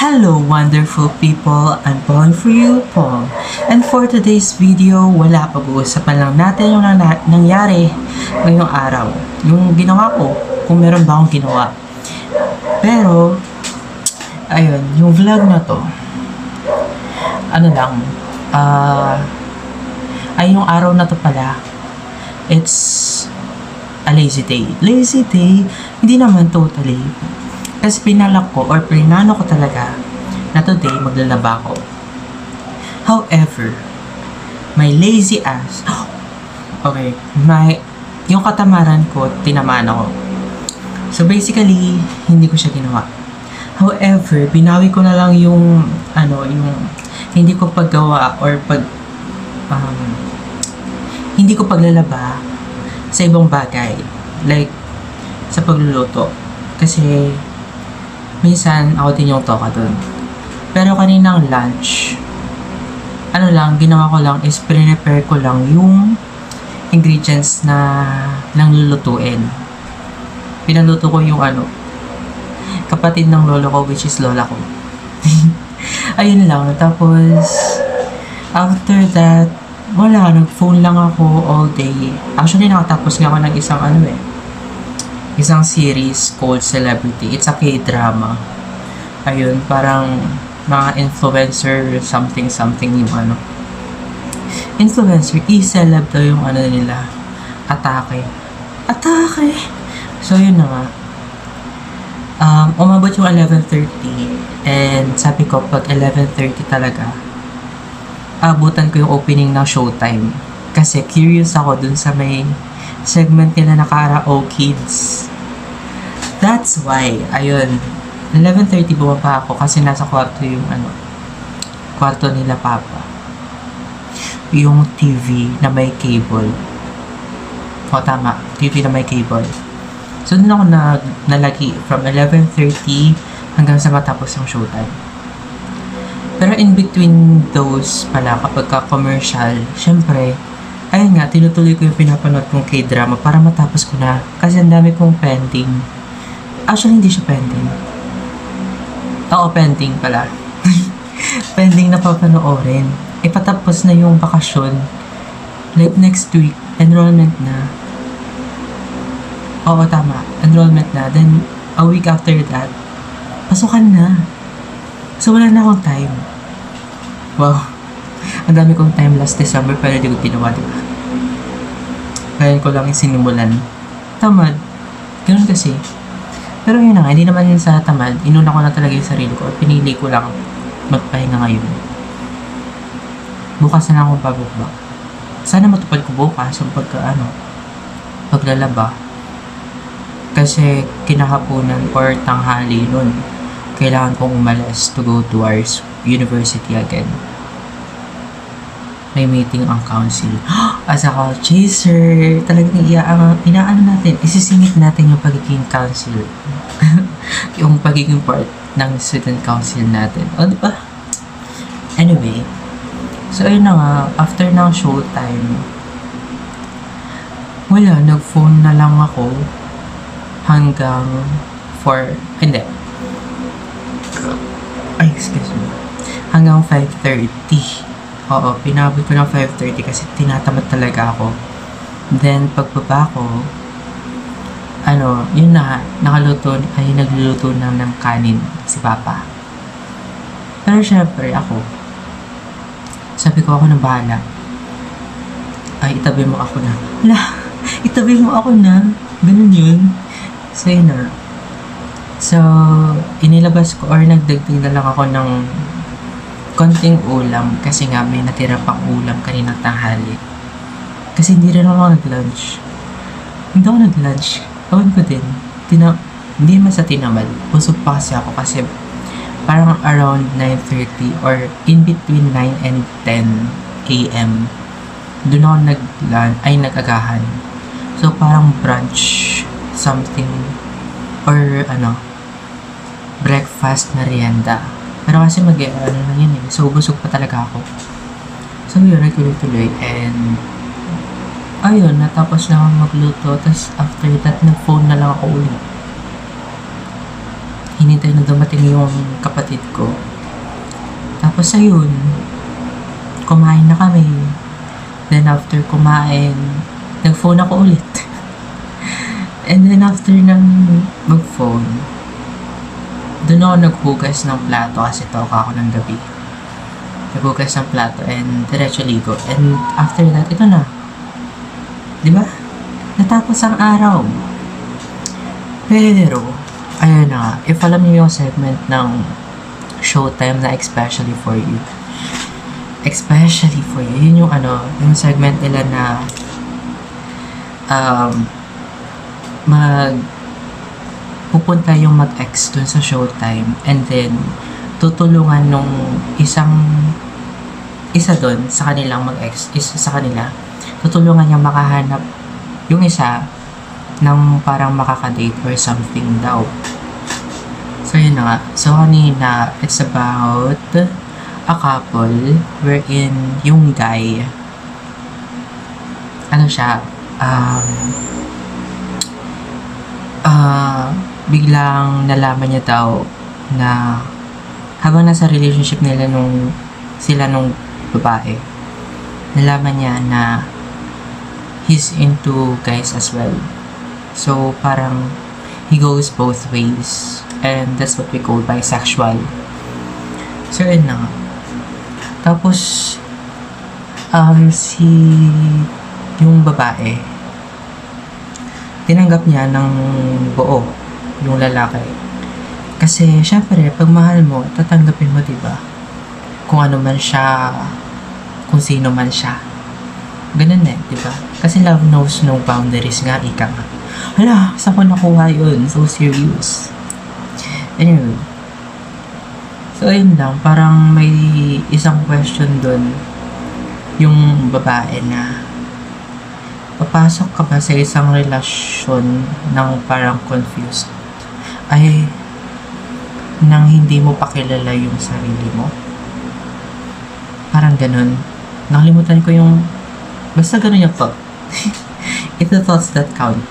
Hello wonderful people, I'm Paul for you, Paul. And for today's video, pag-uusapan lang natin yung nangyari ngayong araw. Yung ginawa ko, kung meron ba akong ginawa. Pero, ayun, yung vlog na to, yung araw na to pala, it's a lazy day. Lazy day, hindi naman totally. Kasi pinalak ko or plinano ko talaga na today maglalaba ko. However, my lazy ass, yung katamaran ko, tinamaan ako. So basically, hindi ko siya ginawa. However, binawi ko na lang yung hindi ko paggawa or hindi ko paglalaba sa ibang bagay. Like, sa pagluluto. Kasi, minsan, ako din yung toka dun. Pero kaninang lunch, ginawa ko lang is prepare ko lang yung ingredients na lang lulutuin. Pinaluto ko yung kapatid ng lolo ko, which is lola ko. Ayun lang. Tapos, after that, nag-phone lang ako all day. Actually, nakatapos nga ako ng isang series called Celebrity. It's a K-drama. Ayun, parang mga influencer something yung influencer, e-celeb daw yung nila. Atake. So yun na nga. Umabot yung 11:30 and sabi ko pag 11:30 talaga abutan ko yung opening ng Showtime kasi curious ako dun sa may segment nila na Karaoke Kids. That's why, ayun, 11:30 bumaba ako kasi nasa kwarto yung kwarto nila Papa. Yung TV na may cable. O tama, TV na may cable. So doon ako nalagi from 11:30 hanggang sa matapos yung Showtime. Pero in between those pala, kapag ka-commercial, syempre, ayun nga, tinutuloy ko yung pinapanood kong K-drama para matapos ko na. Kasi ang dami kong pending. Actually, hindi siya pending. Oo, pending pala. Pending na papanoorin. Patapos na yung bakasyon. Like next week, enrollment na. Oo, tama. Enrollment na. Then, a week after that, pasukan na. So, wala na akong time. Wow. Ang dami kong time last December pero di ko ginawa, diba? Ngayon ko lang yung sinimulan. Tamad. Ganun kasi. Pero yun na nga, hindi naman yun sa tamad. Inuna ko na talaga yung sarili ko. Pinili ko lang magpahinga ngayon. Bukas na lang akong pabukbak. Sana matupad ko bukas yung paglalaba. Kasi kinakapunan or tanghali nun, kailangan kong umalis to go to our university again. May meeting ang council. As a call chaser, talagang isisingit natin yung pagiging council. Yung pagiging part ng student council natin. O, diba? Anyway, so ayun na nga, after ng Showtime, nag-phone na lang ako hanggang hanggang 5:30. Oo, pinabot ko ng 5:30 kasi tinatamad talaga ako. Then, pagbaba ko, nagluluto na ng kanin si Papa. Pero syempre, sabi ko ako na bahala. Itabi mo ako na. Itabi mo ako na. Ganun yun. So, yun na. So, inilabas ko or nagdagdag na lang ako ng konting ulam kasi nga may natira pang ulam kaninang tanghali. Kasi hindi rin ako nag-lunch. Hindi ako nag-lunch. Ewan ko din. Hindi naman sa tinamad. Busog pa kasi ako kasi parang around 9:30 or in between 9 and 10 a.m. Doon ako nag-agahan. So parang brunch something or breakfast merienda. Pero kasi so busog pa talaga ako. So yun, nagtuloy-tuloy and ayun, natapos na akong magluto. Tapos after that, nag-phone na lang ako ulit. hinintay na dumating yung kapatid ko. Tapos ayun, kumain na kami. Then after kumain, nag-phone ako ulit. And then after ng mag-phone, doon ako naghugas ng plato kasi toka ako ng gabi. Naghugas ng plato and diretso ligo. And after that, ito na. Diba? Natapos ang araw. Pero, ayun na nga, if alam niyo yung segment ng Showtime na especially for you. Especially for you. Yun yung yung segment nila na pupunta yung mag-ex dun sa Showtime and then tutulungan nung isa dun sa kanilang mag-ex, isa sa kanila, tutulungan niya makahanap yung isa ng parang makakadate or something daw. So yun na nga. So kanina, it's about a couple wherein yung guy, biglang nalaman niya daw na habang nasa relationship nila nung babae, nalaman niya na he's into guys as well. So parang he goes both ways and that's what we call bisexual. So yun na nga. Tapos si yung babae, tinanggap niya ng buo yung lalaki. Kasi, syempre, pag mahal mo, tatanggapin mo, diba? Kung ano man siya, kung sino man siya. Ganun diba? Kasi love knows no boundaries nga, ika nga. Hala, saan ko nakuha yun? So serious. Anyway. So, ayun lang. Parang may isang question dun. Yung babae na, papasok ka ba sa isang relasyon ng parang confused? Ay, nang hindi mo pa kilala yung sarili mo? Parang ganun. Nakalimutan ko yung, basta ganun yung thought. It's the thoughts that count.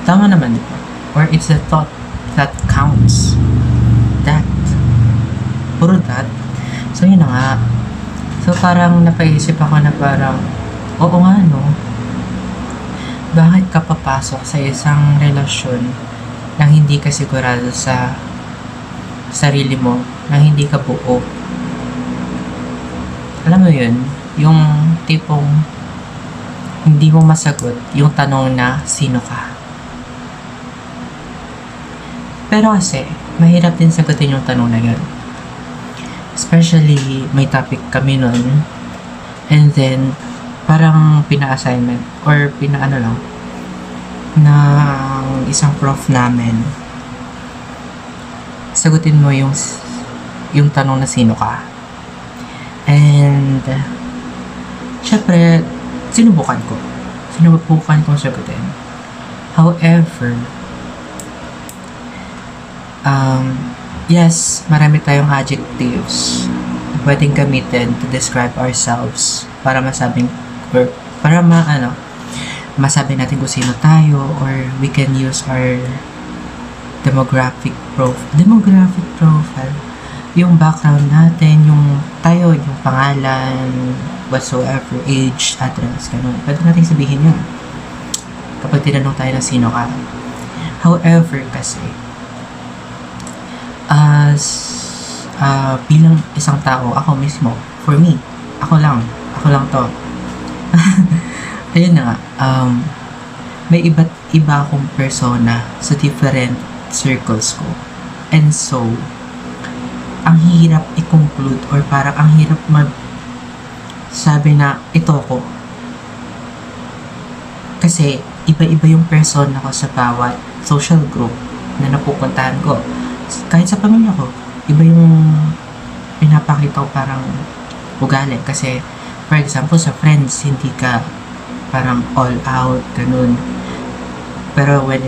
Tama naman, diba? Or it's the thought that counts. That. Puro that. So, yun na nga. So, parang napaisip ako na parang, oo nga, no? Bakit ka papasok sa isang relasyon nang hindi ka sigurado sa sarili mo, nang hindi ka buo? Alam mo yun, yung tipong hindi mo masagot yung tanong na sino ka. Pero kasi, mahirap din sagutin yung tanong na yun. Especially, may topic kami nun, and then, parang pina-assignment or pina-ano lang ng isang prof namin, sagutin mo yung tanong na sino ka. And syempre sinubukan kong sagutin. However, yes, marami tayong adjectives na pwedeng gamitin to describe ourselves para masabi natin kung sino tayo, or we can use our demographic profile, yung background natin, yung pangalan, whatsoever, age, address, ganun. Pwede natin sabihin yun kapag tinanong tayo ng sino ka. However, kasi bilang isang tao, ako mismo, for me, ako lang to. Ayun na nga, may iba't iba akong persona sa different circles ko. And so, ang hirap i-conclude or parang ang hirap sabi na ito ko. Kasi, iba-iba yung persona ko sa bawat social group na napupuntahan ko. Kahit sa pamilya ko, iba yung pinapakita ko parang ugali. Kasi, for example, sa friends, hindi ka parang all out, ganun. Pero when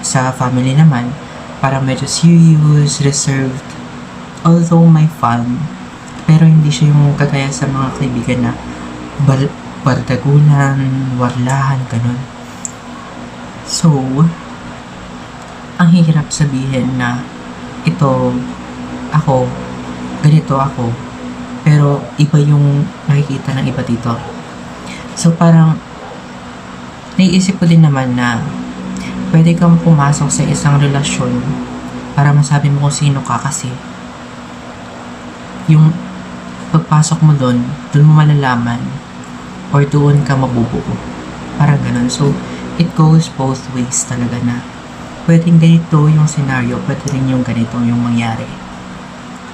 sa family naman, parang medyo serious, reserved. Although may fun, pero hindi siya yung kagaya sa mga kaibigan na bardagulan, warlahan, ganun. So, ang hirap sabihin na ito, ako, ganito ako, pero iba yung nakikita ng iba dito. So parang, naiisip ko din naman na pwede kang pumasok sa isang relasyon para masabi mo kung sino ka kasi yung pagpasok mo doon mo malalaman or doon ka mabubuo. Parang ganun. So, it goes both ways talaga na pwedeng ganito yung scenario, pwede rin yung ganito yung mangyari.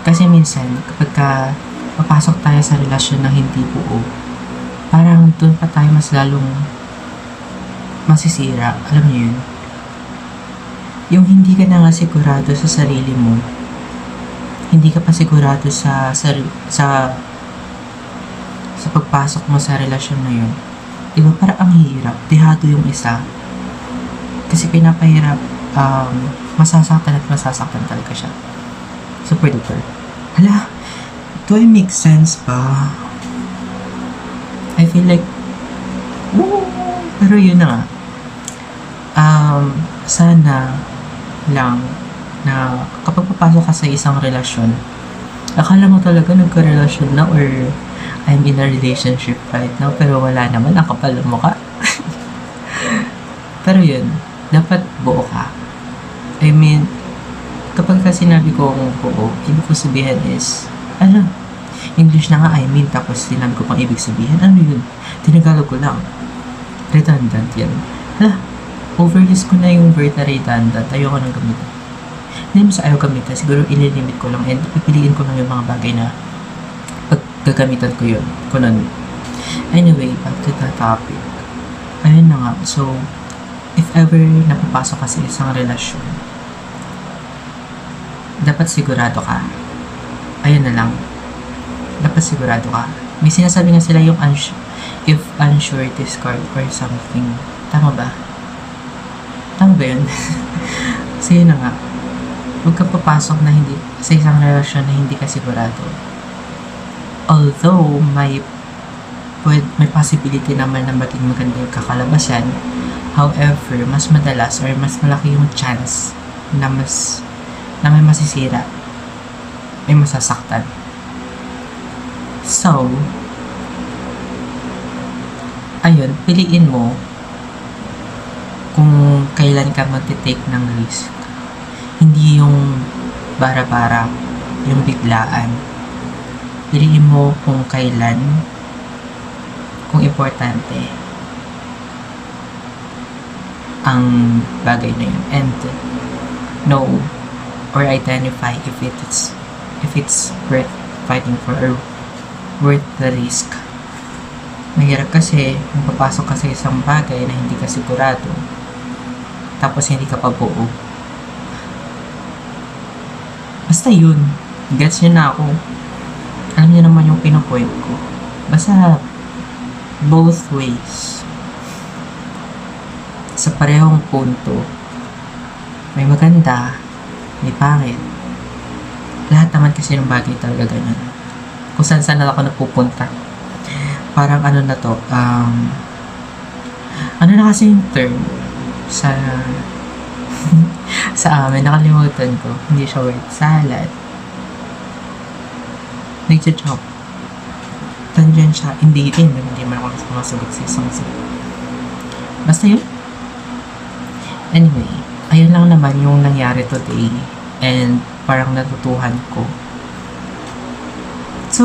Kasi minsan, kapag papasok tayo sa relasyon na hindi buo, parang doon pa tayo mas lalong masisira. Alam niyo yun? Yung hindi ka na nga sigurado sa sarili mo, hindi ka pa sigurado sa pagpasok mo sa relasyon na yun. Diba parang ang hirap, dehado yung isa. Kasi pinapahirap, masasaktan talaga siya. Super duper. Hala, do I make sense ba? I feel like, woo! Pero yun na nga. Sana lang na kapag papasok ka sa isang relasyon, akala mo talaga nagka-relasyon na or I'm in a relationship right now, pero wala naman, ang kapal ng mukha. Pero yun, dapat buo ka. I mean, kapag ka sinabi ko buo, ibig ko sabihin is, English na nga, I mean, tapos sinabi ko pang ibig sabihin, ano yun? Tinagalog ko lang. Redundant yan. Overuse ko na yung word na redundant, ayoko nang gamitin. Hindi mo sa ayaw gamitin, siguro ililimit ko lang and pipiliin ko lang yung mga bagay na gagamitan ko yun. Anyway, back to the topic. Ayun na nga. So, if ever napapasok ka sa isang relasyon, dapat sigurado ka. Ayun na lang. Dapat sigurado ka. May sinasabi nga sila yung if unsure, discard or something. Tama ba? Tama ba yun? So, yun na nga. Huwag ka papasok na hindi sa isang relasyon na hindi ka sigurado. Although may possibility naman na maging maganda yung kakalabasan, however, mas madalas or mas malaki yung chance na may masisira, may masasaktan. So, ayun, piliin mo kung kailan ka mag-take ng risk. Hindi yung bara-bara, yung biglaan. Piliin mo kung kailan, kung importante ang bagay na yun, and know or identify if it's worth fighting for or worth the risk. Mahirap kasi kung papasok ka sa isang bagay na hindi ka sigurado tapos hindi ka pa buo. Basta yun, gets nyo na ako. Alam niyo naman yung pinapoint ko. Basta, both ways. Sa parehong punto, may maganda, may pangit. Lahat naman kasi ng bagay talaga ganun. Kung saan ako napupunta. Parang ano na to, ano na kasi yung term sa sa amin, nakalimutan ko. Hindi siya word salad. Nagja-joke. Tangensya, hindi man ako sumasagot sa isang sagot. Basta yun. Anyway, ayun lang naman yung nangyari today and parang natutuhan ko. So,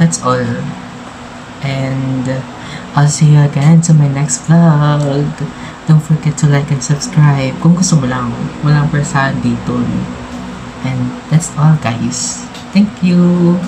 that's all. And I'll see you again to my next vlog. Don't forget to like and subscribe. Kung gusto mo lang, walang persahan dito. And that's all, guys. Thank you.